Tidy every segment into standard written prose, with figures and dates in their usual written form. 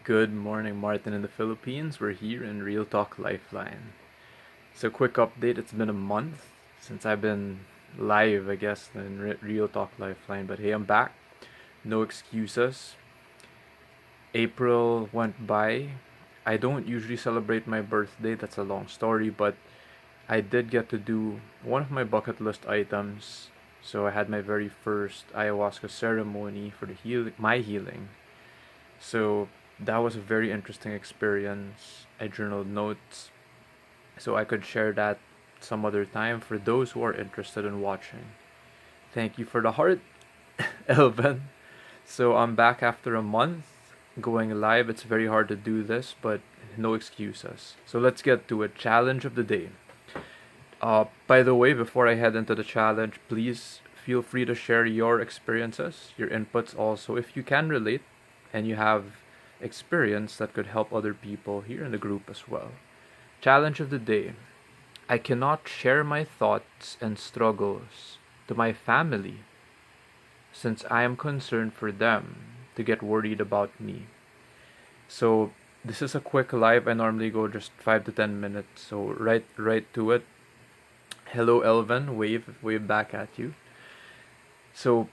Good morning, Martin in the Philippines. We're here in Real Talk Lifeline. So, quick update, it's been a month since I've been live, I guess, in Real Talk Lifeline. But hey, I'm back. No excuses. April went by. I don't usually celebrate my birthday, that's a long story, but I did get to do one of my bucket list items. So, I had my very first ayahuasca ceremony for my healing. So that was a very interesting experience. I journaled notes so I could share that some other time for those who are interested in watching. Thank you for the heart, Elvin. So I'm back after a month going live. It's very hard to do this, but no excuses. So let's get to it. Challenge of the day. By the way, before I head into the challenge, please feel free to share your experiences, your inputs also, if you can relate and you have experience that could help other people here in the group as well. Challenge of the day. I cannot share my thoughts and struggles to my family since I am concerned for them to get worried about me. So this is a quick live. I normally go just 5 to 10 minutes. So right to it. Hello Elvin, wave back at you. So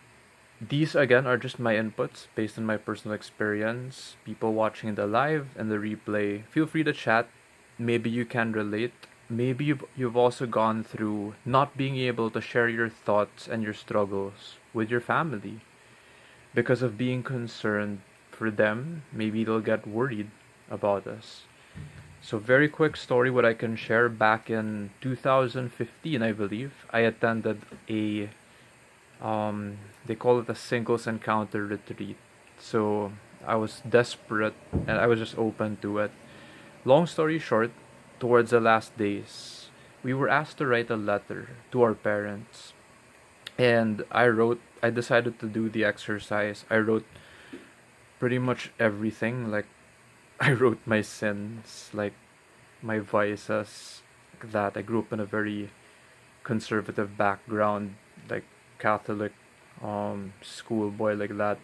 these again are just my inputs based on my personal experience. People watching the live and the replay, feel free to chat. Maybe you can relate. Maybe you've also gone through not being able to share your thoughts and your struggles with your family because of being concerned for them. Maybe they'll get worried about us. So very quick story what I can share. Back in 2015, I believe, I attended a they call it a singles encounter retreat. So I was desperate and I was just open to it. Long story short, towards the last days, we were asked to write a letter to our parents. And I decided to do the exercise. I wrote pretty much everything. Like, I wrote my sins, like my vices, like that. I grew up in a very conservative background, like Catholic schoolboy, like that.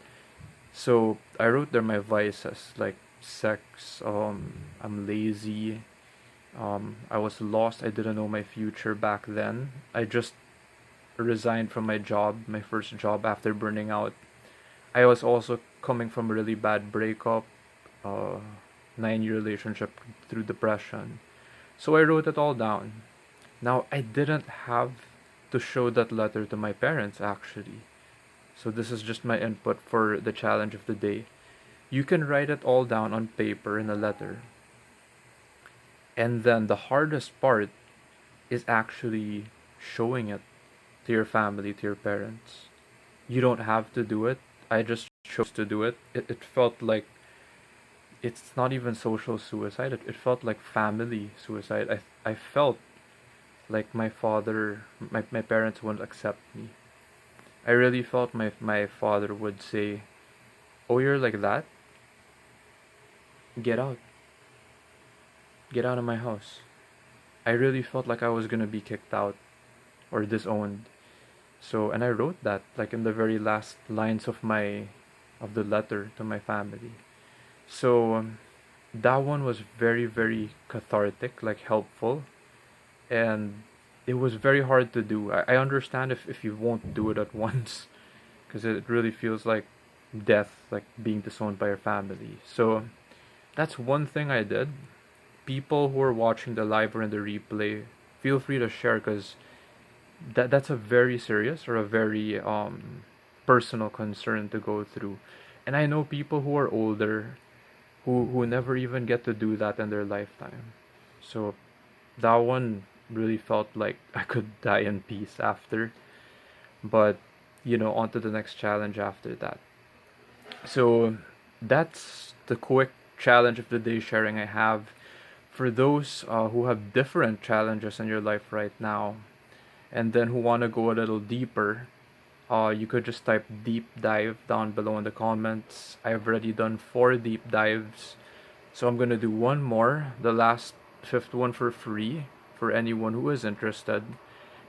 So I wrote there my vices, like sex, I'm lazy, I was lost, I didn't know my future back then. I just resigned from my job, my first job after burning out. I was also coming from a really bad breakup, uh, 9 year relationship through depression. So I wrote it all down. Now I didn't have to show that letter to my parents actually. So this is just my input for the challenge of the day. You can write it all down on paper in a letter. And then the hardest part is actually showing it to your family, to your parents. You don't have to do it. I just chose to do it. It felt like it's not even social suicide. It felt like family suicide. I felt like my parents wouldn't accept me. I really felt my father would say, "Oh, you're like that? Get out. Get out of my house." I really felt like I was gonna be kicked out or disowned. So, and I wrote that like in the very last lines of the letter to my family. So, that one was very very cathartic, like helpful, and it was very hard to do. I understand if you won't do it at once, because it really feels like death, like being disowned by your family. So that's one thing I did. People who are watching the live or in the replay, feel free to share because that's a very serious or a very personal concern to go through. And I know people who are older who never even get to do that in their lifetime. So that one really felt like I could die in peace after. But on to the next challenge after that. So that's the quick challenge of the day sharing I have. For those who have different challenges in your life right now, and then who want to go a little deeper, you could just type deep dive down below in the comments. I've already done 4 deep dives, so I'm gonna do one more, the last fifth one for free for anyone who is interested,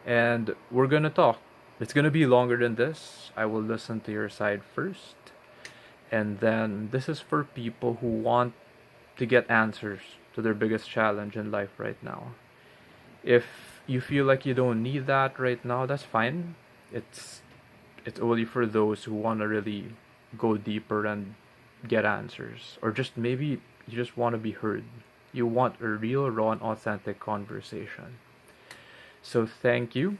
and we're gonna talk. It's gonna be longer than this. I will listen to your side first, And then this is for people who want to get answers to their biggest challenge in life right now. If you feel like you don't need that right now, that's fine. It's it's only for those who want to really go deeper and get answers, or just maybe you just want to be heard. You want a real, raw, and authentic conversation. So thank you.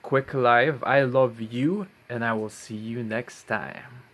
Quick Live, I love you, and I will see you next time.